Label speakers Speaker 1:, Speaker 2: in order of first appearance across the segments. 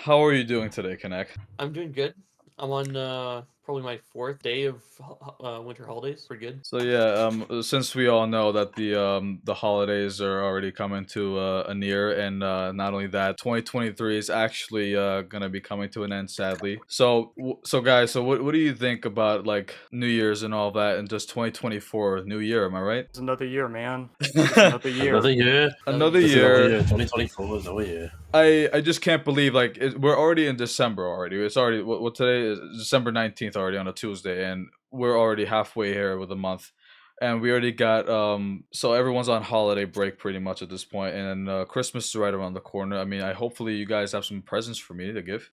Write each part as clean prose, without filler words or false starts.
Speaker 1: How are you doing today, Canac?
Speaker 2: I'm doing good. I'm on probably my fourth day of winter holidays. Pretty good.
Speaker 1: So yeah, since we all know that the holidays are already coming to a near, and not only that, 2023 is actually gonna be coming to an end, sadly. So guys, so what do you think about like New Year's and all that, and just 2024 New Year? Am I right?
Speaker 3: It's another year, man. It's another year.
Speaker 4: Another year.
Speaker 1: Another
Speaker 4: This is
Speaker 1: year.
Speaker 4: another year. 2024 is another year.
Speaker 1: I just can't believe like we're already in December already. It's already what today is December 19th already on a Tuesday, and we're already halfway here with a month, and we already got so everyone's on holiday break pretty much at this point, and Christmas is right around the corner. I mean, hopefully you guys have some presents for me to give.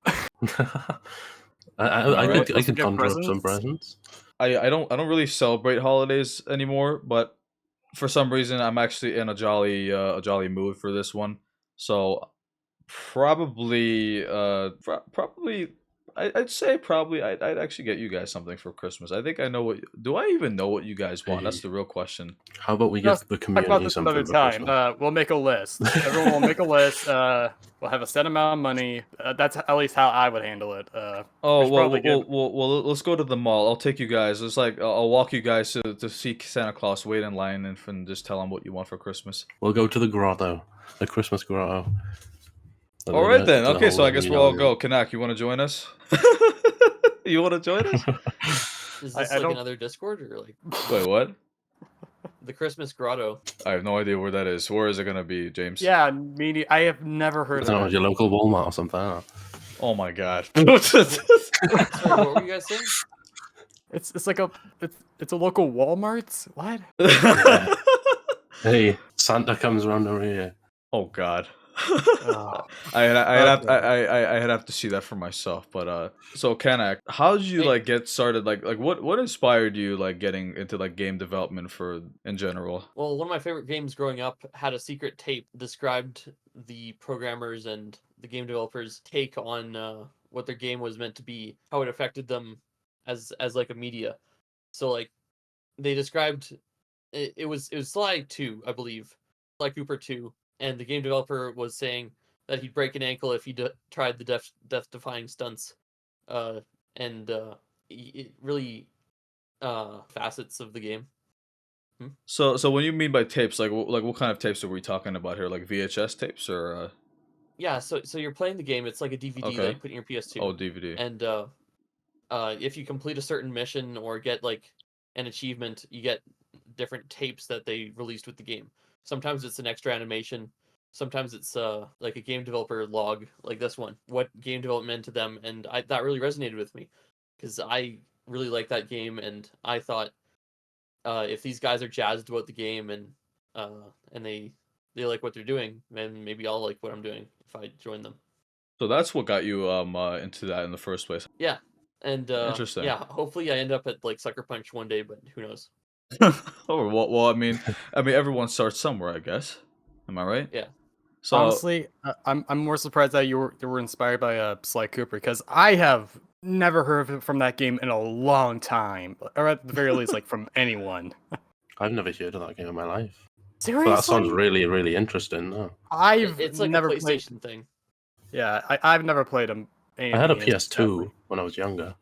Speaker 4: I could conjure up some presents.
Speaker 1: I don't really celebrate holidays anymore, but for some reason I'm actually in a jolly mood for this one. So probably I'd say probably I'd actually get you guys something for Christmas. I think I know what. Do I even know what you guys want? That's the real question.
Speaker 4: How about we give the community
Speaker 3: talk about this
Speaker 4: something
Speaker 3: another
Speaker 4: for
Speaker 3: time.
Speaker 4: Christmas?
Speaker 3: We'll make a list. Everyone will make a list. We'll have a set amount of money. That's at least how I would handle it.
Speaker 1: Oh
Speaker 3: should
Speaker 1: well,
Speaker 3: probably give-
Speaker 1: well, let's go to the mall. I'll take you guys. It's like I'll walk you guys to see Santa Claus. Wait in line and just tell him what you want for Christmas.
Speaker 4: We'll go to the grotto, the Christmas grotto.
Speaker 1: All right then. Okay, so I guess we'll all go. Canac, you want to join us? You want to join us?
Speaker 2: Is this
Speaker 3: I
Speaker 2: like
Speaker 3: don't-
Speaker 2: another Discord or like
Speaker 1: Wait, what?
Speaker 2: the Christmas grotto?
Speaker 1: I have no idea where that is. Where is it gonna be, James?
Speaker 3: Yeah, I have never heard
Speaker 4: It's
Speaker 3: of
Speaker 4: not
Speaker 3: that.
Speaker 4: your local Walmart or something.
Speaker 1: Oh my god.
Speaker 2: Sorry, what were you guys saying?
Speaker 3: It's like it's a local Walmart. What?
Speaker 4: Hey, Santa comes around over here.
Speaker 1: Oh god.
Speaker 3: Oh.
Speaker 1: I'd have to see that for myself. But so Canac, how did you like get started? Like what inspired you like getting into like game development for in general?
Speaker 2: Well, one of my favorite games growing up had a secret tape described the programmers and the game developers' take on what their game was meant to be, how it affected them as like a media. So like they described it was Sly 2, I believe, Sly Cooper 2, and the game developer was saying that he'd break an ankle if he tried the death-defying stunts, and it really facets of the game.
Speaker 1: So when you mean by tapes, like what kind of tapes are we talking about here? Like VHS tapes or?
Speaker 2: Yeah, so you're playing the game. It's like a DVD that you put in your PS2.
Speaker 1: Oh, DVD.
Speaker 2: And if you complete a certain mission or get like an achievement, you get different tapes that they released with the game. Sometimes it's an extra animation. Sometimes it's like a game developer log, like this one. What game development meant to them, and that really resonated with me because I really like that game, and I thought if these guys are jazzed about the game and they like what they're doing, then maybe I'll like what I'm doing if I join them.
Speaker 1: So that's what got you into that in the first place.
Speaker 2: Yeah, and
Speaker 1: Interesting.
Speaker 2: Yeah, hopefully I end up at like Sucker Punch one day, but who knows?
Speaker 1: Oh well, I mean, everyone starts somewhere, I guess. Am I right?
Speaker 2: Yeah.
Speaker 1: So
Speaker 3: Honestly, I'm more surprised that you were inspired by Sly Cooper because I have never heard of it from that game in a long time, or at the very least, like from anyone.
Speaker 4: I've never heard of that game in my life.
Speaker 3: Seriously,
Speaker 4: But that sounds really, really interesting. No.
Speaker 2: It's like
Speaker 3: never
Speaker 2: a
Speaker 3: played.
Speaker 2: PlayStation thing.
Speaker 3: Yeah, I've never played them.
Speaker 4: I had a PS2 when I was younger,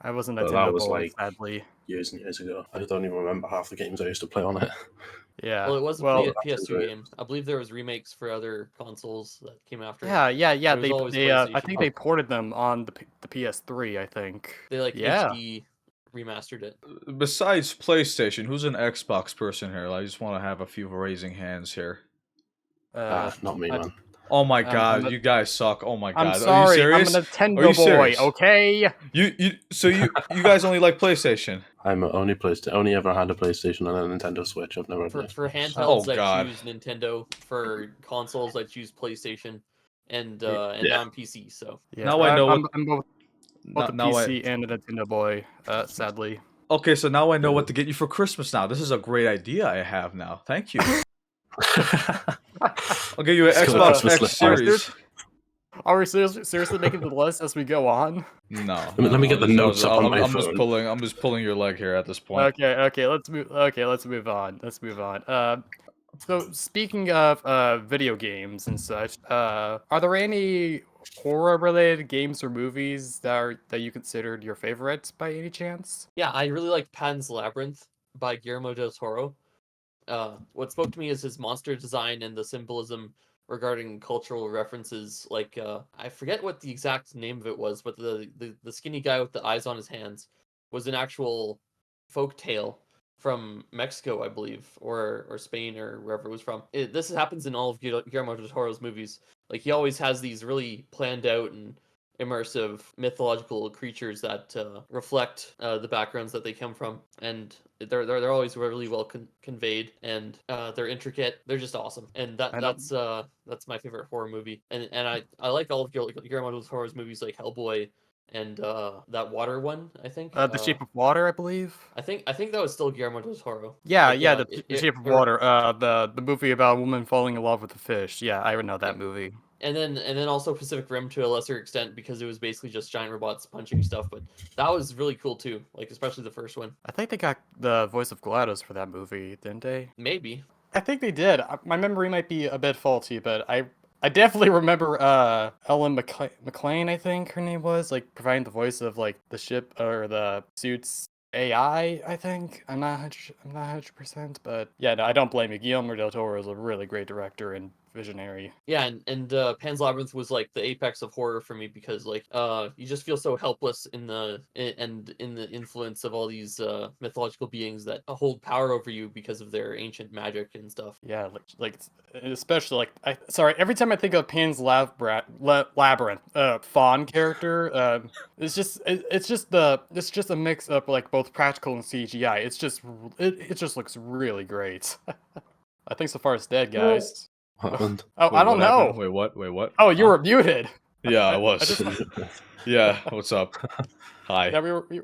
Speaker 3: I wasn't a
Speaker 4: but that was
Speaker 3: boy,
Speaker 4: like
Speaker 3: sadly.
Speaker 4: years and years ago. I don't even remember half the games I used to play on it.
Speaker 3: Yeah.
Speaker 2: Well, it was a
Speaker 3: well,
Speaker 2: PS2
Speaker 4: right.
Speaker 2: game. I believe there was remakes for other consoles that came after.
Speaker 3: yeah.
Speaker 2: It was
Speaker 3: They
Speaker 2: always
Speaker 3: I
Speaker 2: PlayStation.
Speaker 3: think they ported them on the PS3. I think.
Speaker 2: They like
Speaker 3: Yeah.
Speaker 2: HD remastered it.
Speaker 1: besides PlayStation, who's an Xbox person here? I just want to have a few raising hands here.
Speaker 4: Not me, man.
Speaker 1: Oh my god,
Speaker 3: I'm a-
Speaker 1: you guys suck. Oh my god.
Speaker 3: I'm sorry.
Speaker 1: Are you
Speaker 3: I'm
Speaker 1: serious?
Speaker 3: a
Speaker 1: Are
Speaker 3: Nintendo
Speaker 1: you
Speaker 3: boy.
Speaker 1: serious?
Speaker 3: Okay.
Speaker 1: You guys only like PlayStation.
Speaker 4: I'm only ever had a PlayStation and a Nintendo Switch. I've never had
Speaker 2: For
Speaker 4: an Xbox.
Speaker 2: handhelds,
Speaker 1: Oh,
Speaker 2: I
Speaker 1: God.
Speaker 2: choose Nintendo. For consoles, I choose PlayStation, and
Speaker 4: Yeah.
Speaker 2: now I'm PC. So
Speaker 3: Yeah,
Speaker 1: Now I know
Speaker 3: I'm,
Speaker 1: what-
Speaker 3: I'm both a
Speaker 1: Now
Speaker 3: PC and a Nintendo boy. Sadly.
Speaker 1: Okay, so now I know what to get you for Christmas now. This is a great idea I have now. Thank you. I'll get you an
Speaker 4: Let's go
Speaker 1: Xbox
Speaker 4: Christmas
Speaker 1: X
Speaker 4: list.
Speaker 1: Series.
Speaker 3: Are we seriously making the list as we go on?
Speaker 1: No.
Speaker 4: Let me get the notes up on my
Speaker 1: I'm just
Speaker 4: phone.
Speaker 1: I'm just pulling your leg here at this point.
Speaker 3: Okay. Let's move on. So speaking of video games and such, are there any horror-related games or movies that you considered your favorites by any chance?
Speaker 2: Yeah, I really like Pan's Labyrinth by Guillermo del Toro. What spoke to me is his monster design and the symbolism regarding cultural references. Like I forget what the exact name of it was, but the skinny guy with the eyes on his hands was an actual folk tale from Mexico, I believe, or Spain or wherever it was from. This happens in all of Guillermo del Toro's movies. Like he always has these really planned out and immersive mythological creatures that reflect the backgrounds that they come from, and they're always really well conveyed, and they're intricate. They're just awesome, and that's my favorite horror movie. And I like all of Guillermo del Toro's movies, like Hellboy and that water one. I think
Speaker 3: The Shape of Water, I believe.
Speaker 2: I think that was still Guillermo del Toro.
Speaker 3: Yeah,
Speaker 2: Like,
Speaker 3: yeah, the Shape of Water. The movie about a woman falling in love with a fish. Yeah, I know that movie.
Speaker 2: And then also Pacific Rim to a lesser extent, because it was basically just giant robots punching stuff, but that was really cool too, like especially the first one.
Speaker 3: I think they got the voice of GLaDOS for that movie, didn't they?
Speaker 2: Maybe.
Speaker 3: I think they did. My memory might be a bit faulty, but I definitely remember Ellen McLean, I think her name was, like providing the voice of like the ship or the suit's AI. I think I'm not 100%, but yeah, no, I don't blame you. Guillermo del Toro is a really great director and visionary.
Speaker 2: Yeah, and Pan's Labyrinth was like the apex of horror for me, because like you just feel so helpless in the influence of all these mythological beings that hold power over you because of their ancient magic and stuff.
Speaker 3: Yeah, like especially like every time I think of Pan's Labyrinth, Fawn character, it's just a mix of like both practical and CGI. It just looks really great. I think so far it's dead, guys.
Speaker 4: What happened?
Speaker 3: Oh,
Speaker 1: Wait,
Speaker 3: I don't
Speaker 1: what
Speaker 3: know.
Speaker 1: happened? Wait, what? Wait, what?
Speaker 3: Oh, you
Speaker 1: Huh?
Speaker 3: were muted.
Speaker 1: Yeah, I
Speaker 3: I
Speaker 1: was.
Speaker 3: just
Speaker 1: Yeah, what's up? Hi.
Speaker 3: yeah,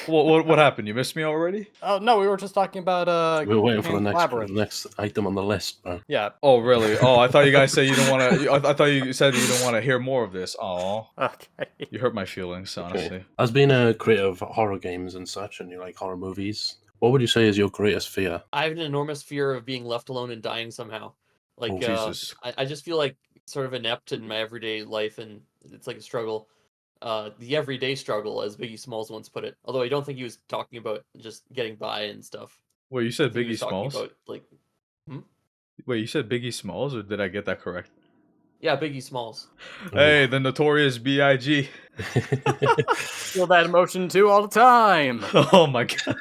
Speaker 1: What happened? You missed me already?
Speaker 3: Oh no, we were just talking about
Speaker 4: We were waiting for the
Speaker 3: Pan's Labyrinth.
Speaker 4: next item on the list, bro.
Speaker 3: Yeah.
Speaker 1: Oh, really? Oh, I thought you guys said you don't want to. I thought you said you don't want to hear more of this. Oh,
Speaker 3: Okay.
Speaker 1: you hurt my feelings, honestly.
Speaker 4: Okay. As being a creator of horror games and such, and you like horror movies, what would you say is your greatest fear?
Speaker 2: I have an enormous fear of being left alone and dying somehow. Like
Speaker 4: Oh,
Speaker 1: Jesus.
Speaker 2: I just feel like sort of inept in my everyday life, and it's like a struggle. The everyday struggle, as Biggie Smalls once put it. Although I don't think he was talking about just getting by and stuff.
Speaker 1: Wait, you
Speaker 2: I
Speaker 1: said
Speaker 2: think he
Speaker 1: Biggie
Speaker 2: was talking
Speaker 1: Smalls?
Speaker 2: about like,
Speaker 1: Wait, you said Biggie Smalls, or did I get that correct?
Speaker 2: yeah, Biggie Smalls.
Speaker 1: Hey, the notorious B.I.G.
Speaker 3: Feel that emotion too all the time.
Speaker 1: Oh my god,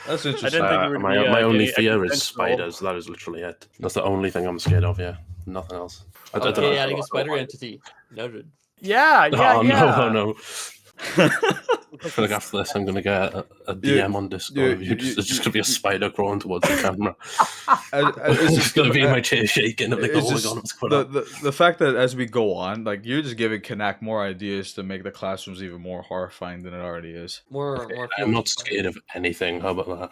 Speaker 1: that's
Speaker 3: I
Speaker 1: interesting.
Speaker 3: didn't think you would
Speaker 4: my
Speaker 3: be,
Speaker 4: my only
Speaker 3: getting
Speaker 4: fear is
Speaker 3: existential.
Speaker 4: spiders. That is literally it. That's the only thing I'm scared of. Yeah, nothing else. I don't
Speaker 2: Okay,
Speaker 4: know.
Speaker 2: adding a spider entity. Noted.
Speaker 3: Yeah, yeah,
Speaker 4: Oh
Speaker 3: yeah.
Speaker 4: no! I feel like after this, I'm gonna get a DM on Discord. It's just gonna be a spider crawling towards the camera. It's just gonna be my chair shaking. I'm like, oh my god, what's going on?
Speaker 1: The fact that as we go on, like you're just giving Canac more ideas to make the classrooms even more horrifying than it already is.
Speaker 2: More.
Speaker 4: I'm not scared of anything. How about that?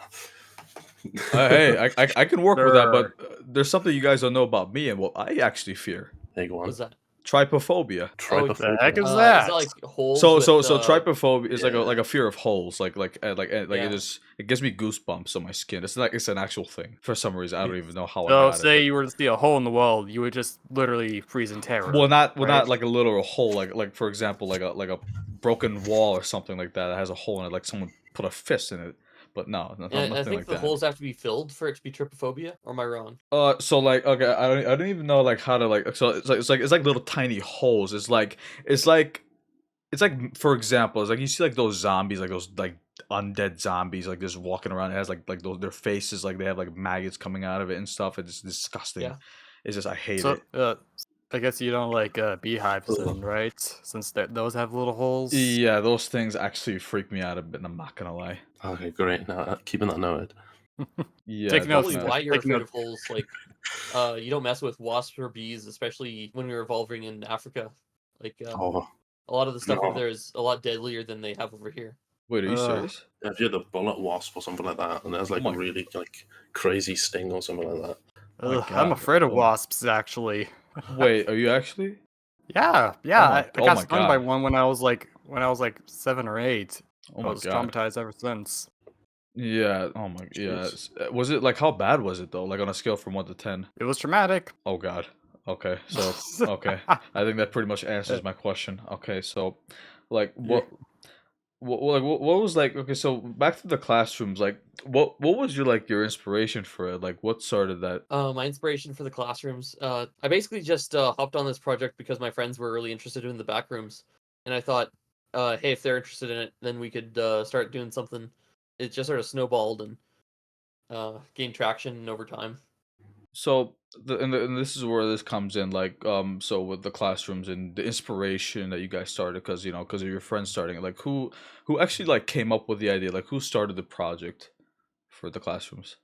Speaker 1: Hey, I can work with that, but
Speaker 3: Sure.
Speaker 1: there's something you guys don't know about me and what I actually fear:
Speaker 4: Hey, go on.
Speaker 2: What's that?
Speaker 1: trypophobia.
Speaker 3: What the heck is
Speaker 2: Is
Speaker 3: that?
Speaker 2: that like holes?
Speaker 1: So
Speaker 2: with,
Speaker 1: trypophobia is
Speaker 4: yeah.
Speaker 1: like a fear of holes, like
Speaker 2: Yeah.
Speaker 1: it gives me goosebumps on my skin. It's like it's an actual thing for some reason. I don't even know how I
Speaker 3: So
Speaker 1: got
Speaker 3: say
Speaker 1: it.
Speaker 3: you were to see a hole in the wall, you would just literally freeze in terror.
Speaker 1: Well, not
Speaker 3: right?
Speaker 1: like a literal hole, like for example, like a broken wall or something like that has a hole in it, like someone put a fist in it. But no,
Speaker 2: And
Speaker 1: nothing
Speaker 2: I think
Speaker 1: like
Speaker 2: the
Speaker 1: that.
Speaker 2: holes have to be filled for it to be trypophobia. Or am I wrong?
Speaker 1: So like okay, I don't even know like how to like so it's like little tiny holes. It's like for example, it's like you see like those zombies, like those like undead zombies, like just walking around. It has like those their faces, like they have like maggots coming out of it and stuff. It's disgusting.
Speaker 2: Yeah.
Speaker 1: It's just I hate
Speaker 3: So,
Speaker 1: it.
Speaker 3: I guess you don't like beehives then, right? Since those have little holes.
Speaker 1: Yeah, those things actually freak me out a bit. I'm not gonna lie.
Speaker 4: Okay, great. Now keeping that noted.
Speaker 1: Yeah,
Speaker 3: Take notes,
Speaker 2: Probably
Speaker 3: man.
Speaker 2: why you're
Speaker 3: Take
Speaker 2: afraid
Speaker 3: notes.
Speaker 2: of holes. Like, you don't mess with wasps or bees, especially when we were evolving in Africa. Like,
Speaker 4: Oh,
Speaker 2: a lot of the stuff
Speaker 4: no.
Speaker 2: over there is a lot deadlier than they have over here.
Speaker 1: Wait, are you
Speaker 3: Ugh.
Speaker 1: serious?
Speaker 4: if you had a bullet wasp or something like that, and there's like
Speaker 1: Oh
Speaker 4: a
Speaker 1: my-
Speaker 4: really like crazy sting or something like that.
Speaker 1: Oh my
Speaker 3: Ugh, I'm
Speaker 1: God.
Speaker 3: afraid of
Speaker 1: Oh.
Speaker 3: wasps, actually.
Speaker 1: Wait, are you actually?
Speaker 3: Yeah,
Speaker 1: my-
Speaker 3: I
Speaker 1: oh
Speaker 3: got
Speaker 1: my
Speaker 3: stung by
Speaker 1: God.
Speaker 3: one when I was like 7 or 8.
Speaker 1: Oh
Speaker 3: I
Speaker 1: my
Speaker 3: was
Speaker 1: god.
Speaker 3: traumatized ever since.
Speaker 1: Yeah. Oh my. Yeah. Was it like, how bad was it though? Like on a scale from 1 to 10?
Speaker 3: It was traumatic.
Speaker 1: Oh God. Okay. So okay. I think that pretty much answers my question. Okay. So, like,
Speaker 3: Yeah.
Speaker 1: what was like? Okay. So back to the classrooms. Like, what was your inspiration for it? Like, what started that?
Speaker 2: My inspiration for the classrooms. I basically just hopped on this project because my friends were really interested in the Backrooms, and I thought, hey, if they're interested in it, then we could start doing something. It just sort of snowballed and gained traction over time.
Speaker 1: So and this is where this comes in, like, so with the classrooms and the inspiration that you guys started, because because of your friends starting it, like, who actually like came up with the idea, like who started the project for the classrooms?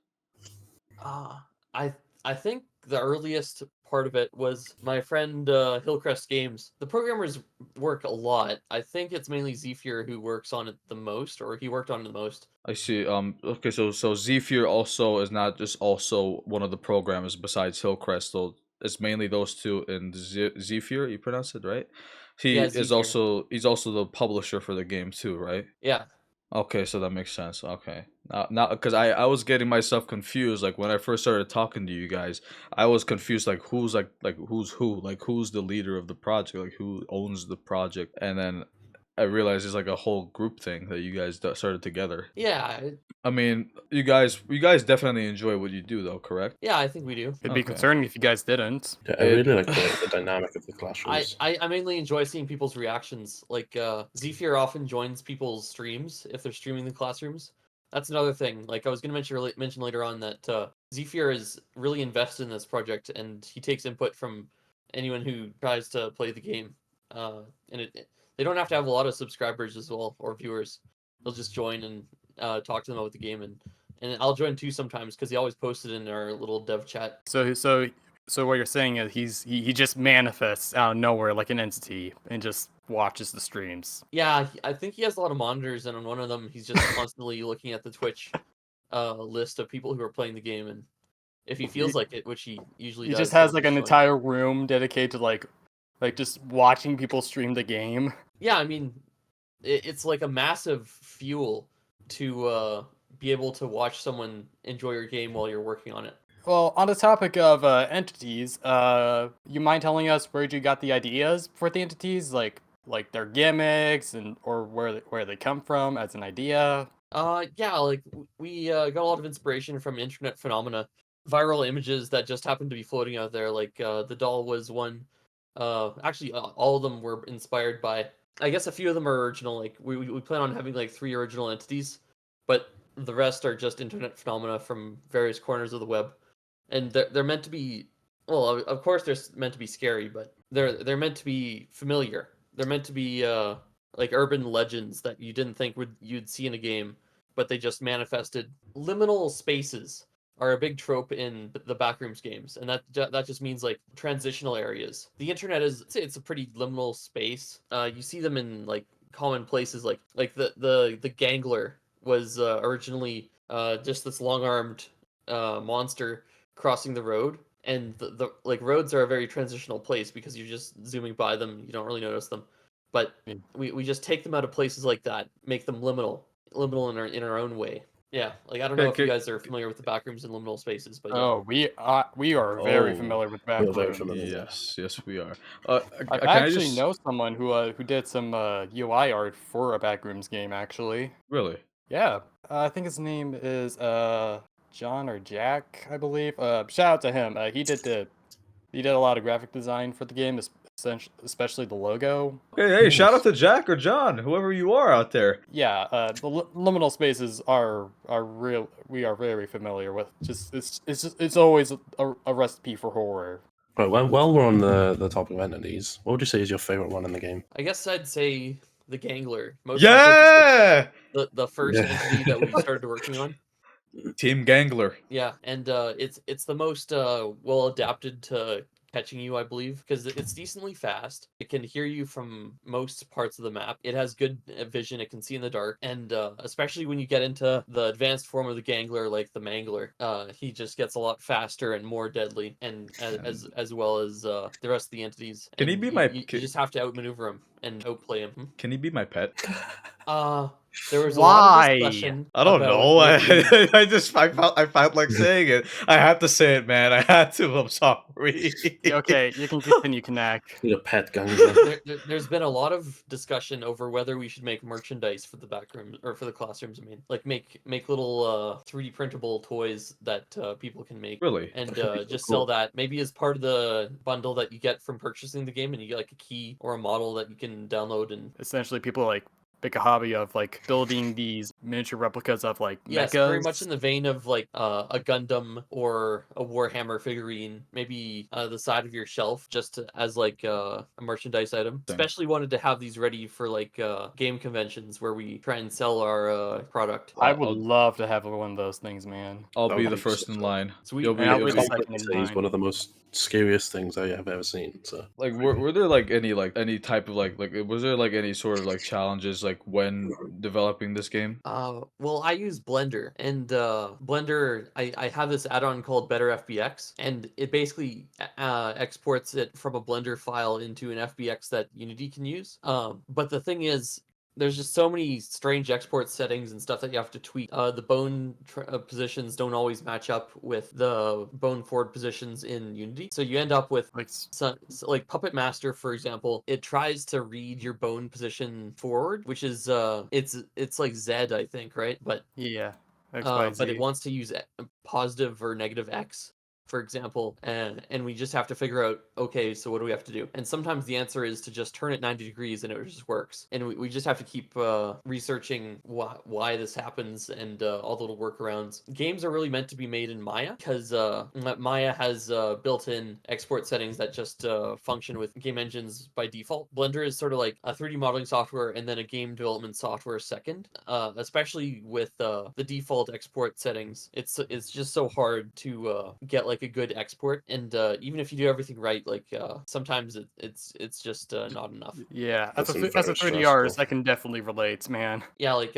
Speaker 2: Uh, I I think the earliest part of it was my friend Hillcrest Games. The programmers work a lot. I think it's mainly Zephyr who works on it the most, or he worked on it the most.
Speaker 1: I see. Okay, so Zephyr also is not just also one of the programmers besides Hillcrest, so it's mainly those two, and Zephyr, you pronounce it right?
Speaker 2: Yeah, Zephyr.
Speaker 1: He's also the publisher for the game too, right?
Speaker 2: Yeah,
Speaker 1: Okay, so that makes sense. Okay. Now, because I was getting myself confused. Like when I first started talking to you guys, I was confused. Like who's who's who? Like who's the leader of the project? Like who owns the project? And then I realized it's like a whole group thing that you guys started together.
Speaker 2: yeah,
Speaker 1: I mean, you guys definitely enjoy what you do, though, correct?
Speaker 2: yeah. I think we do.
Speaker 3: It'd be
Speaker 1: Okay.
Speaker 3: concerning if you guys didn't.
Speaker 4: Yeah, I
Speaker 1: It.
Speaker 4: really like the dynamic of the
Speaker 2: I,
Speaker 4: classrooms.
Speaker 2: I I mainly enjoy seeing people's reactions. Like Zephyr often joins people's streams if they're streaming the classrooms. That's another thing. Like I was gonna mention later on that Zephyr is really invested in this project and he takes input from anyone who tries to play the game. And they don't have to have a lot of subscribers as well or viewers. They'll just join and talk to them about the game and I'll join too sometimes because he always posted in our little dev chat.
Speaker 3: So what you're saying is he just manifests out of nowhere like an entity and just watches the streams.
Speaker 2: Yeah, I think he has a lot of monitors, and on one of them, he's just constantly looking at the Twitch list of people who are playing the game, and if he feels like it, which he usually
Speaker 3: He
Speaker 2: does,
Speaker 3: just has
Speaker 2: he'll
Speaker 3: like an
Speaker 2: join.
Speaker 3: entire room dedicated to like just watching people stream the game.
Speaker 2: Yeah, I mean, it's like a massive fuel to be able to watch someone enjoy your game while you're working on it.
Speaker 3: Well, on the topic of entities, you mind telling us where you got the ideas for the entities, like their gimmicks and or where they come from as an idea?
Speaker 2: Yeah, like we got a lot of inspiration from internet phenomena, viral images that just happened to be floating out there. Like the doll was one. Actually, all of them were inspired by. I guess a few of them are original. Like we plan on having like 3 original entities, but the rest are just internet phenomena from various corners of the web, and they're meant to be. Well, of course they're meant to be scary, but they're meant to be familiar. They're meant to be like urban legends that you didn't think you'd see in a game, but they just manifested. Liminal spaces are a big trope in the Backrooms games, and that just means like transitional areas. The internet is it's a pretty liminal space. You see them in like common places, like the Gangler was originally just this long-armed monster crossing the road. And the like roads are a very transitional place because you're just zooming by them, you don't really notice them. But we just take them out of places like that, make them liminal in our own way. Yeah, like I don't know if you
Speaker 1: Okay.
Speaker 2: guys are familiar with the Backrooms and liminal spaces, but yeah.
Speaker 3: Oh, we are very
Speaker 1: Oh.
Speaker 3: familiar with
Speaker 4: We're very
Speaker 3: Backrooms.
Speaker 4: familiar.
Speaker 1: Yes, we are.
Speaker 3: I
Speaker 1: Can I
Speaker 3: actually
Speaker 1: just
Speaker 3: know someone who did some UI art for a Backrooms game actually.
Speaker 1: really?
Speaker 3: Yeah, I think his name is John or Jack, I believe. Shout out to him. He did a lot of graphic design for the game, especially the logo.
Speaker 1: Hey, shout out
Speaker 4: Nice.
Speaker 1: to Jack or John, whoever you are out there.
Speaker 3: Yeah, the liminal spaces are real. We are very familiar with. Just it's always a recipe for horror.
Speaker 4: Right, while we're on the topic of entities, what would you say is your favorite one in the game?
Speaker 2: I guess I'd say the Gangler. Mostly because
Speaker 1: Yeah,
Speaker 2: it's the first
Speaker 4: Yeah.
Speaker 2: entity that we started working on.
Speaker 1: Team Gangler.
Speaker 2: Yeah, and it's the most well adapted to catching you, I believe, because it's decently fast. It can hear you from most parts of the map. It has good vision. It can see in the dark, and especially when you get into the advanced form of the Gangler, like the Mangler, he just gets a lot faster and more deadly, and as well as the rest of the entities.
Speaker 1: Can he
Speaker 2: And
Speaker 1: be
Speaker 2: you,
Speaker 1: my?
Speaker 2: you just have to outmaneuver him and outplay him.
Speaker 1: Can he be my pet?
Speaker 2: There was a lot of
Speaker 3: Why?
Speaker 2: discussion.
Speaker 1: I don't
Speaker 2: about
Speaker 1: know.
Speaker 2: making-
Speaker 1: I felt like saying it. I had to say it, man. I had to. I'm sorry.
Speaker 3: Yeah, okay, you can continue, Canac.
Speaker 4: Need a pet gangbang.
Speaker 2: There's been a lot of discussion over whether we should make merchandise for the back room or for the classrooms. I mean, like make little 3D printable toys that people can make.
Speaker 1: Really?
Speaker 2: And
Speaker 4: That'd be
Speaker 2: just
Speaker 4: cool.
Speaker 2: sell that maybe as part of the bundle that you get from purchasing the game, and you get like a key or a model that you can download. And
Speaker 3: Essentially, people like pick a hobby of like building these miniature replicas of like
Speaker 2: yes,
Speaker 3: mechas.
Speaker 2: very much in the vein of like a Gundam or a Warhammer figurine, maybe the side of your shelf, as like a merchandise item.
Speaker 1: Thing.
Speaker 2: Especially wanted to have these ready for like game conventions where we try and sell our product.
Speaker 3: I would love to have one of those things, man.
Speaker 1: I'll
Speaker 4: That
Speaker 1: be
Speaker 4: would
Speaker 1: the
Speaker 4: be
Speaker 1: first
Speaker 4: so
Speaker 1: in
Speaker 4: cool.
Speaker 1: line.
Speaker 2: Sweet.
Speaker 1: You'll be,
Speaker 3: And I'll
Speaker 1: you'll
Speaker 3: be
Speaker 1: be-
Speaker 3: the
Speaker 4: Compatibility
Speaker 3: second in
Speaker 4: is
Speaker 3: line.
Speaker 4: one of the most scariest things I have ever seen. So
Speaker 1: like were there like any type of like was there like any sort of like challenges like when developing this game?
Speaker 2: Well, I use Blender, and Blender, I have this add-on called Better FBX, and it basically exports it from a Blender file into an FBX that Unity can use. But the thing is, there's just so many strange export settings and stuff that you have to tweak. The bone positions don't always match up with the bone forward positions in Unity, so you end up with
Speaker 3: Like,
Speaker 2: like Puppet Master, for example. It tries to read your bone position forward, which is it's like Z, I think, right? But
Speaker 3: yeah, X, Y,
Speaker 2: but it
Speaker 3: Z.
Speaker 2: wants to use positive or negative X, for example, and we just have to figure out, okay, so what do we have to do? And sometimes the answer is to just turn it 90 degrees and it just works. And we just have to keep researching why this happens, and all the little workarounds. Games are really meant to be made in Maya, because Maya has built-in export settings that just function with game engines by default. Blender is sort of like a 3D modeling software and then a game development software second, especially with the default export settings. It's just so hard to get like a good export, and even if you do everything right, like sometimes it's just not enough.
Speaker 3: Yeah,
Speaker 4: That
Speaker 3: as
Speaker 4: seems
Speaker 3: a
Speaker 4: very
Speaker 3: 30 Rs,
Speaker 4: stressful.
Speaker 3: I can definitely relate, man.
Speaker 2: Yeah, like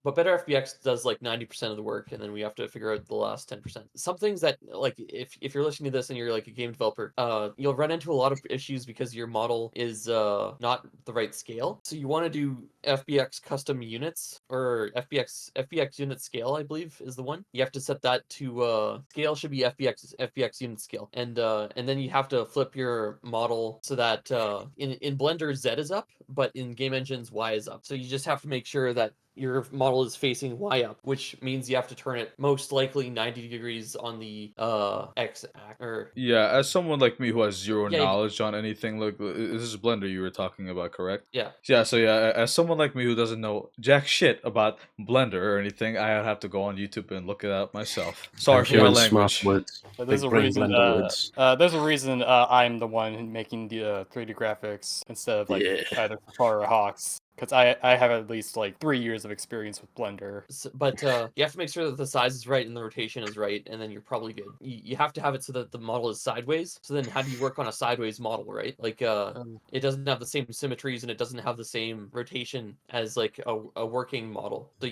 Speaker 2: but Better FBX does like 90% of the work, and then we have to figure out the last 10%. Some things that, like, if you're listening to this and you're like a game developer, you'll run into a lot of issues because your model is not the right scale. So you want to do FBX custom units, or FBX unit scale, I believe is the one. You have to set that to scale should be FBX unit scale, and then you have to flip your model so that in Blender Z is up, but in game engines Y is up. So you just have to make sure that your model is facing Y up, which means you have to turn it most likely 90 degrees on the X or
Speaker 1: Yeah, as someone like me who has zero
Speaker 2: Yeah,
Speaker 1: knowledge on anything, like this is Blender you were talking about, correct?
Speaker 2: yeah.
Speaker 1: Yeah, so yeah, as someone like me who doesn't know jack shit about Blender or anything, I have to go on YouTube and look it up myself. Sorry
Speaker 4: I'm
Speaker 1: for my
Speaker 4: hearing smart
Speaker 1: language.
Speaker 4: words.
Speaker 3: But
Speaker 4: Big brain blender words.
Speaker 3: there's a reason I'm the one making the 3D graphics instead of like
Speaker 4: Yeah.
Speaker 3: either Toro or Hawks. Because I have at least like 3 years of experience with Blender.
Speaker 2: But you have to make sure that the size is right and the rotation is right, and then you're probably good. You have to have it so that the model is sideways. So then how do you work on a sideways model, right? Like it doesn't have the same symmetries and it doesn't have the same rotation as like a working model. So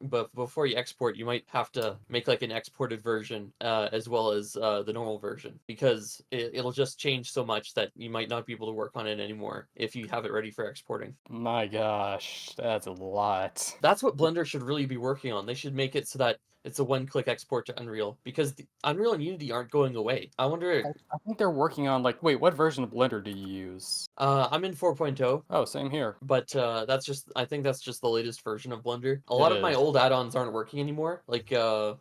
Speaker 2: but before you export, you might have to make like an exported version as well as the normal version, because it'll just change so much that you might not be able to work on it anymore if you have it ready for exporting.
Speaker 3: My gosh, that's a lot.
Speaker 2: That's what Blender should really be working on. They should make it so that it's a one-click export to Unreal, because the Unreal and Unity aren't going away. I wonder.
Speaker 3: I think they're working on like, wait, what version of Blender do you use?
Speaker 2: I'm in 4.0,
Speaker 3: Oh, same here.
Speaker 2: but I think that's just the latest version of Blender. A
Speaker 3: It
Speaker 2: lot of my
Speaker 3: is.
Speaker 2: old add-ons aren't working anymore. Like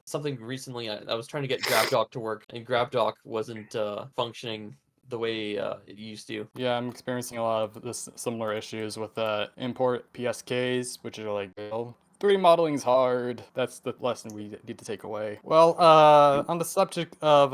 Speaker 2: something recently, I was trying to get GrabDoc to work, and GrabDoc wasn't functioning the way it used to.
Speaker 3: Yeah, I'm experiencing a lot of this similar issues with import PSKs, which are like, well, 3D modeling is hard. That's the lesson we need to take away. Well, on the subject of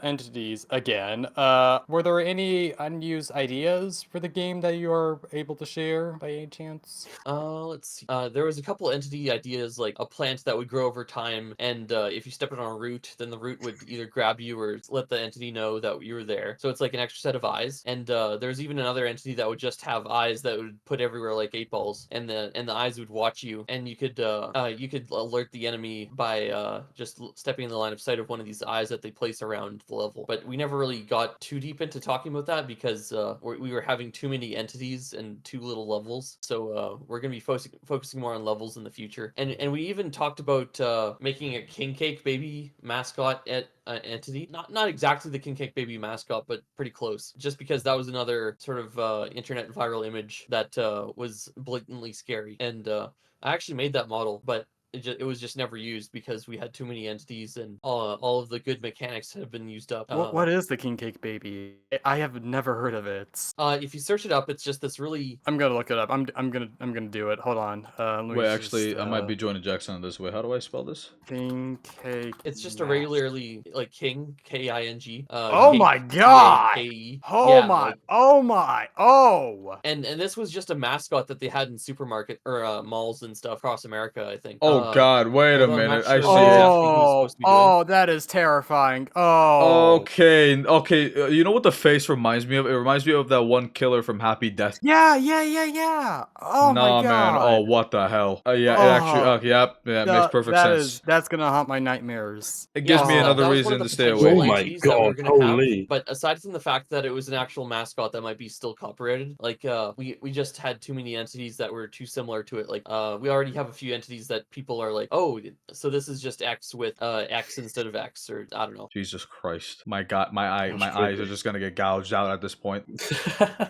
Speaker 3: entities again, were there any unused ideas for the game that you are able to share by any chance?
Speaker 2: Let's see. There was a couple entity ideas, like a plant that would grow over time, and if you step on a root, then the root would either grab you or let the entity know that you were there. So it's like an extra set of eyes. And there's even another entity that would just have eyes that would put everywhere like 8 balls, and the eyes would watch you, and you could could alert the enemy by just stepping in the line of sight of one of these eyes that they place around the level. But we never really got too deep into talking about that because we were having too many entities and too little levels. So we're gonna be focusing more on levels in the future. And we even talked about making a king cake baby mascot entity. Not exactly the king cake baby mascot, but pretty close. Just because that was another sort of internet viral image that was blatantly scary. And I actually made that model, but it was just never used because we had too many entities and all of the good mechanics have been used up.
Speaker 3: What is the king cake baby? I have never heard of it.
Speaker 2: If you search it up, it's just this really.
Speaker 3: I'm gonna look it up. I'm gonna do it. Hold on.
Speaker 1: Wait, actually, I might be joining Jackson on this way. How do I spell this?
Speaker 3: King cake.
Speaker 2: It's just a regularly like king King.
Speaker 3: Oh
Speaker 2: cake,
Speaker 3: my god!
Speaker 2: K-E.
Speaker 3: Oh
Speaker 2: Yeah,
Speaker 3: my!
Speaker 2: like-
Speaker 3: Oh my! Oh!
Speaker 2: And this was just a mascot that they had in supermarket or malls and stuff across America, I think.
Speaker 1: Oh God! Wait a
Speaker 2: although I'm not
Speaker 1: minute. I
Speaker 2: sure
Speaker 1: see
Speaker 2: what
Speaker 1: it.
Speaker 2: exactly he was
Speaker 3: Oh!
Speaker 2: supposed to be doing.
Speaker 3: Oh! That is terrifying. Oh!
Speaker 1: Okay, okay. You know what the face reminds me of? It reminds me of that one killer from Happy Death.
Speaker 3: Yeah! Yeah! Yeah! Yeah! Oh
Speaker 1: Nah,
Speaker 3: my god!
Speaker 1: man. Oh, what the hell? Yeah, it actually.
Speaker 3: Oh.
Speaker 1: Yep. Yeah, it makes perfect sense.
Speaker 3: That's gonna haunt my nightmares.
Speaker 1: It gives me
Speaker 2: that
Speaker 1: another
Speaker 2: was one
Speaker 1: reason
Speaker 2: of the
Speaker 1: to stay
Speaker 2: potential
Speaker 1: away.
Speaker 4: Oh my
Speaker 2: entities that we were
Speaker 4: God,
Speaker 2: gonna have,
Speaker 4: holy.
Speaker 2: but aside from the fact that it was an actual mascot that might be still copyrighted, like we just had too many entities that were too similar to it. Like we already have a few entities that people are like, oh, so this is just X with X instead of X, or I don't know.
Speaker 1: Jesus Christ! My God, my
Speaker 4: That's
Speaker 1: eyes
Speaker 4: creepy.
Speaker 1: are just gonna get gouged out at this point.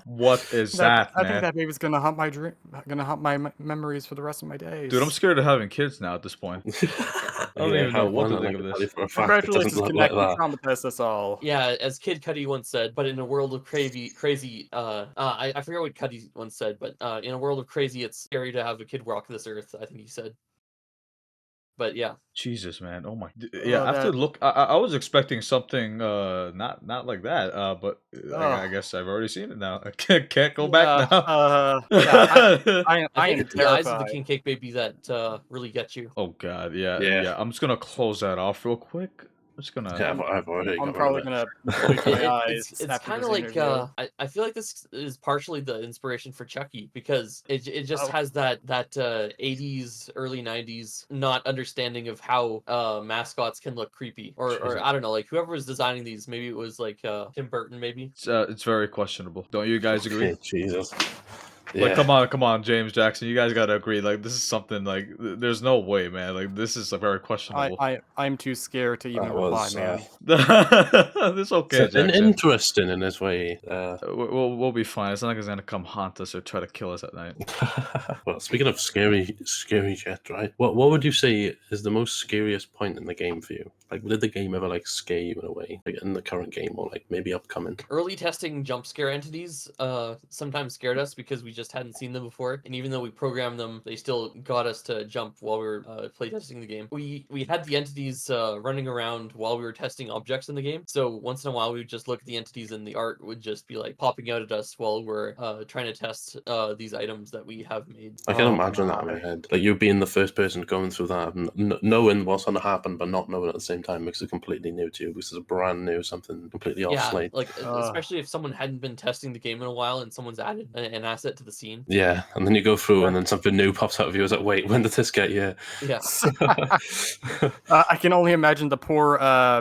Speaker 1: What is that,
Speaker 3: I think
Speaker 1: man?
Speaker 3: that baby's gonna haunt my memories for the rest of my days.
Speaker 1: Dude, I'm scared of having kids now at this point. I don't even know what to think of this.
Speaker 3: Congratulations,
Speaker 4: Look
Speaker 3: Canac,
Speaker 4: like
Speaker 3: you
Speaker 4: that.
Speaker 3: traumatized us all.
Speaker 2: Yeah, as Kid Cudi once said, but in a world of crazy, I forget what Cudi once said, but in a world of crazy, it's scary to have a kid walk this earth, I think he said. But yeah.
Speaker 1: Jesus, man. Oh my.
Speaker 3: Oh,
Speaker 1: Yeah, after
Speaker 3: that-
Speaker 1: look, I was expecting something not like that. But I
Speaker 3: Ugh.
Speaker 1: guess I've already seen it now. I can't go back now.
Speaker 3: I
Speaker 2: I
Speaker 3: am
Speaker 2: think it's the eyes of the
Speaker 3: terrified.
Speaker 2: king cake baby that really get you.
Speaker 1: Oh God, yeah,
Speaker 4: Yeah.
Speaker 1: yeah. I'm just gonna close that off real quick. I'm just gonna.
Speaker 4: Yeah, I've already
Speaker 3: I'm
Speaker 4: got
Speaker 3: probably
Speaker 4: rid of
Speaker 3: gonna blink my eyes.
Speaker 2: It's
Speaker 3: after
Speaker 2: kind
Speaker 3: this
Speaker 2: of like
Speaker 3: interview.
Speaker 2: I feel like this is partially the inspiration for Chucky because it just
Speaker 3: Oh.
Speaker 2: has that 80s early 90s not understanding of how mascots can look creepy or
Speaker 1: Jesus.
Speaker 2: I don't know, like whoever was designing these, maybe it was like Tim Burton maybe.
Speaker 1: It's very questionable. Don't you guys agree?
Speaker 4: Okay, Jesus.
Speaker 1: Like, come on, James Jackson. You guys gotta agree. Like, this is something like there's no way, man. Like, this is very questionable.
Speaker 3: I'm too scared to even
Speaker 4: That
Speaker 3: reply,
Speaker 4: was,
Speaker 3: man.
Speaker 1: It's okay,
Speaker 4: It's an
Speaker 1: Jackson.
Speaker 4: interesting in his way.
Speaker 1: We'll be fine. It's not like it's gonna come haunt us or try to kill us at night.
Speaker 4: Well, speaking of scary shit, right? What would you say is the most scariest point in the game for you? Like, did the game ever like scare you in a way, like in the current game or like maybe upcoming?
Speaker 2: Early testing jump scare entities sometimes scared us because we just hadn't seen them before, and even though we programmed them, they still got us to jump while we were playtesting the game. We had the entities running around while we were testing objects in the game, so once in a while we would just look at the entities and the art would just be like popping out at us while we're trying to test these items that we have made.
Speaker 4: I can
Speaker 3: Oh
Speaker 4: imagine that in
Speaker 3: my.
Speaker 4: my head. Like you being the first person going through that, knowing what's going to happen, but not knowing at the same time because it's completely new to you. This is a brand new, something completely off
Speaker 2: Yeah,
Speaker 4: slate.
Speaker 2: like especially if someone hadn't been testing the game in a while and someone's added an asset to the scene.
Speaker 4: Yeah, and then you go through, and then something new pops out of you. It's like, wait, when did this get you?
Speaker 2: Yeah.
Speaker 3: I can only imagine the poor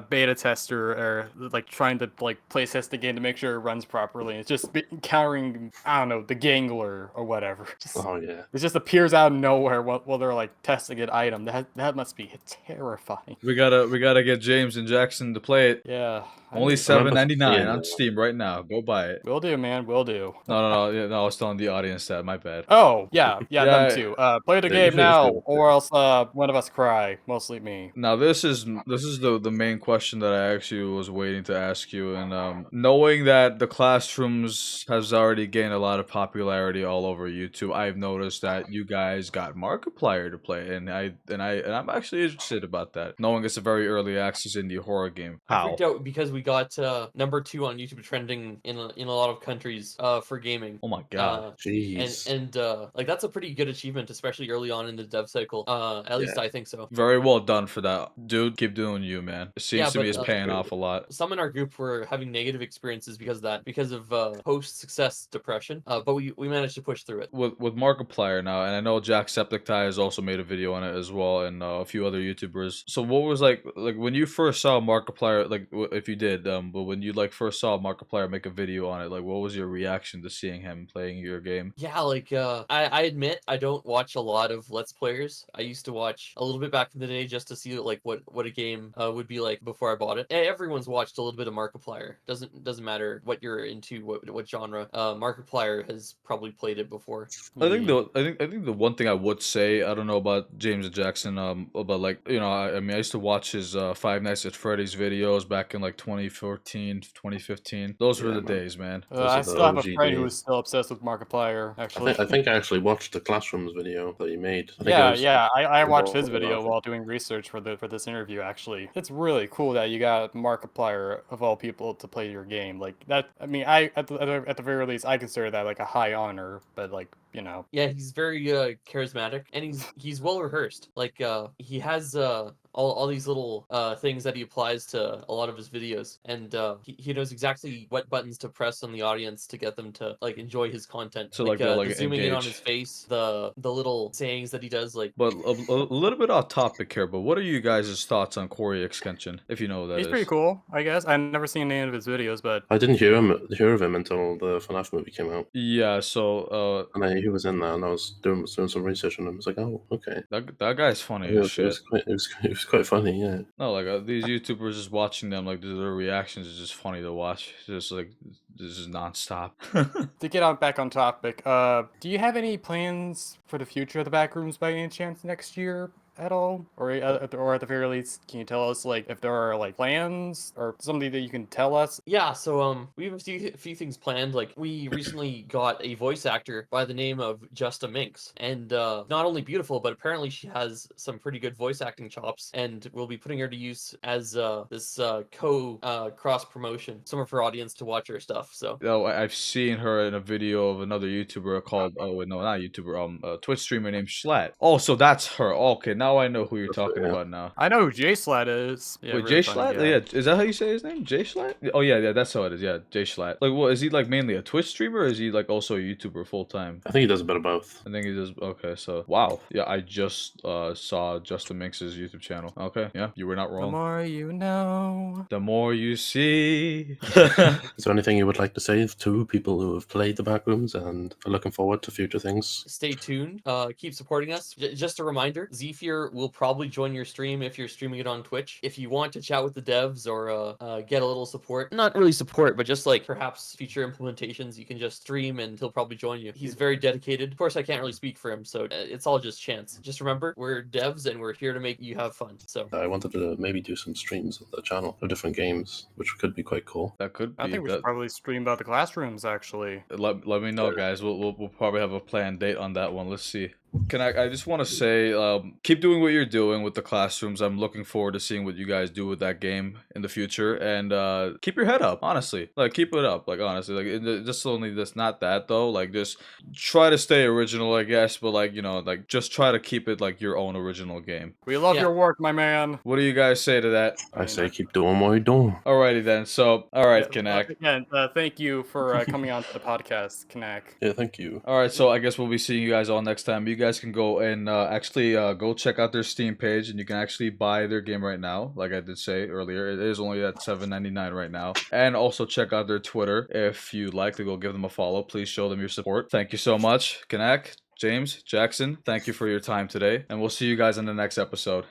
Speaker 3: beta tester or like trying to like play test the game to make sure it runs properly. It's just encountering, I don't know, the gangler or whatever.
Speaker 4: Oh yeah.
Speaker 3: It just appears out of nowhere while they're like testing an item. That must be terrifying.
Speaker 1: We gotta get James and Jackson to play it.
Speaker 3: Yeah.
Speaker 1: Only
Speaker 3: I remember
Speaker 1: $7.99
Speaker 4: seeing
Speaker 1: on
Speaker 4: that.
Speaker 1: Steam right now. Go buy it.
Speaker 3: Will do, man. Will do.
Speaker 1: No. Yeah, no, I was telling the audience that. My bad.
Speaker 3: Oh, yeah,
Speaker 1: Yeah,
Speaker 3: them too. Play the
Speaker 4: yeah,
Speaker 3: game
Speaker 4: usually it's
Speaker 3: now,
Speaker 4: good.
Speaker 3: or else one of us cry. Mostly me.
Speaker 1: Now this is the main question that I actually was waiting to ask you, and knowing that the classrooms has already gained a lot of popularity all over YouTube, I've noticed that you guys got Markiplier to play, and I'm actually interested about that, knowing it's a very early access indie horror game.
Speaker 2: I
Speaker 1: How?
Speaker 2: freaked out because we we got #2 on YouTube trending in a lot of countries for gaming.
Speaker 1: Oh my god.
Speaker 4: Jeez.
Speaker 2: And like that's a pretty good achievement, especially early on in the dev cycle. At least I think so.
Speaker 1: Very well done for that, dude. Keep doing you, man. It seems to me it's paying off a lot.
Speaker 2: Some in our group were having negative experiences because of that, because of post-success depression. But we managed to push through it.
Speaker 1: With Markiplier now, and I know Jacksepticeye has also made a video on it as well, and a few other YouTubers. So what was like when you first saw Markiplier, like if you did, but when you like first saw Markiplier make a video on it, like what was your reaction to seeing him playing your game?
Speaker 2: Yeah, like I admit I don't watch a lot of Let's Players. I used to watch a little bit back in the day just to see like what a game would be like before I bought it. Everyone's watched a little bit of Markiplier. Doesn't matter what you're into, what genre. Markiplier has probably played it before.
Speaker 1: I think the one thing I would say, I don't know about James Jackson, but like I mean I used to watch his Five Nights at Freddy's videos back in like 2014, 2015. Those were the days, man.
Speaker 3: I still have a friend who was still obsessed with Markiplier. Actually,
Speaker 4: I think I actually watched the Classrooms video that you made.
Speaker 3: I watched his video while doing research for this interview. Actually, it's really cool that you got Markiplier of all people to play your game. Like that. I mean, at the very least, I consider that like a high honor. But like,
Speaker 2: yeah, he's very charismatic, and he's well rehearsed. Like he has all these little things that he applies to a lot of his videos, and he knows exactly what buttons to press on the audience to get them to like enjoy his content.
Speaker 1: So
Speaker 2: like
Speaker 1: the
Speaker 2: zooming in on
Speaker 1: engage.
Speaker 2: his face, the little sayings that he does, like.
Speaker 1: But a little bit off topic here, but what are you guys' thoughts on Corey Extension, if you know what that
Speaker 3: he's
Speaker 1: is?
Speaker 3: pretty cool, I guess. I've never seen any of his videos, but
Speaker 4: I didn't hear of him until the FNAF movie came out.
Speaker 1: Yeah, so
Speaker 4: and he was in there, and I was doing some research on him. I was like, oh, okay.
Speaker 1: That guy's funny as shit.
Speaker 4: It was quite funny, yeah.
Speaker 1: No, like these YouTubers, just watching them, like their reactions is just funny to watch. It's just like this is nonstop.
Speaker 3: To get back on topic, do you have any plans for the future of the Backrooms by any chance next year at all, or at the very least, can you tell us like if there are like plans or something that you can tell us?
Speaker 2: Yeah, so we have a few things planned. Like we recently got a voice actor by the name of Justa Minx, and not only beautiful, but apparently she has some pretty good voice acting chops, and we'll be putting her to use as this cross promotion, some of her audience to watch her stuff. So
Speaker 1: I've seen her in a video of another YouTuber called not YouTuber, Twitch streamer named JSchlatt. Oh, so that's her. Okay, now I know who you're talking about now.
Speaker 3: I know who JSchlatt is.
Speaker 1: Yeah, wait, really JSchlatt? Yeah, is that how you say his name? JSchlatt? Oh yeah, that's how it is. Yeah, JSchlatt. Like, what is he like? Mainly a Twitch streamer, or is he like also a YouTuber full time?
Speaker 4: I think he does a bit of both.
Speaker 1: I think he does. Okay, so wow. Yeah, I just saw Justin Minx's YouTube channel. Okay, yeah, you were not wrong.
Speaker 3: The more you know,
Speaker 1: the more you see.
Speaker 4: Is there anything you would like to say to people who have played the Backrooms and are looking forward to future things?
Speaker 2: Stay tuned. Keep supporting us. Just a reminder, Zephyr will probably join your stream if you're streaming it on Twitch. If you want to chat with the devs or get a little support, not really support, but just like perhaps future implementations, you can just stream and he'll probably join you. He's very dedicated. Of course, I can't really speak for him, so it's all just chance. Just remember, we're devs and we're here to make you have fun. So
Speaker 4: I wanted to maybe do some streams of the channel of different games, which could be quite cool.
Speaker 1: That could be.
Speaker 3: I think we should probably stream about the Classrooms, actually.
Speaker 1: Let me know, guys. We'll probably have a planned date on that one. Let's see. I just want to say, keep doing what you're doing with the Classrooms. I'm looking forward to seeing what you guys do with that game in the future, and keep your head up. Honestly, like keep it up. Like honestly, like just only this, not that though. Like just try to stay original, I guess. But like like just try to keep it like your own original game.
Speaker 3: We love your work, my man.
Speaker 1: What do you guys say to that?
Speaker 4: I say keep doing what you're doing.
Speaker 1: Alrighty then. So all right, Canac.
Speaker 3: Again, thank you for coming on to the podcast, Canac.
Speaker 4: Yeah, thank you.
Speaker 1: All right, so I guess we'll be seeing you guys all next time. You guys can go and actually go check out their Steam page, and you can actually buy their game right now. Like I did say earlier, it is only at $7.99 right now. And also check out their Twitter if you like to go give them a follow. Please show them your support. Thank you so much, Canac, James, Jackson. Thank you for your time today, and we'll see you guys in the next episode.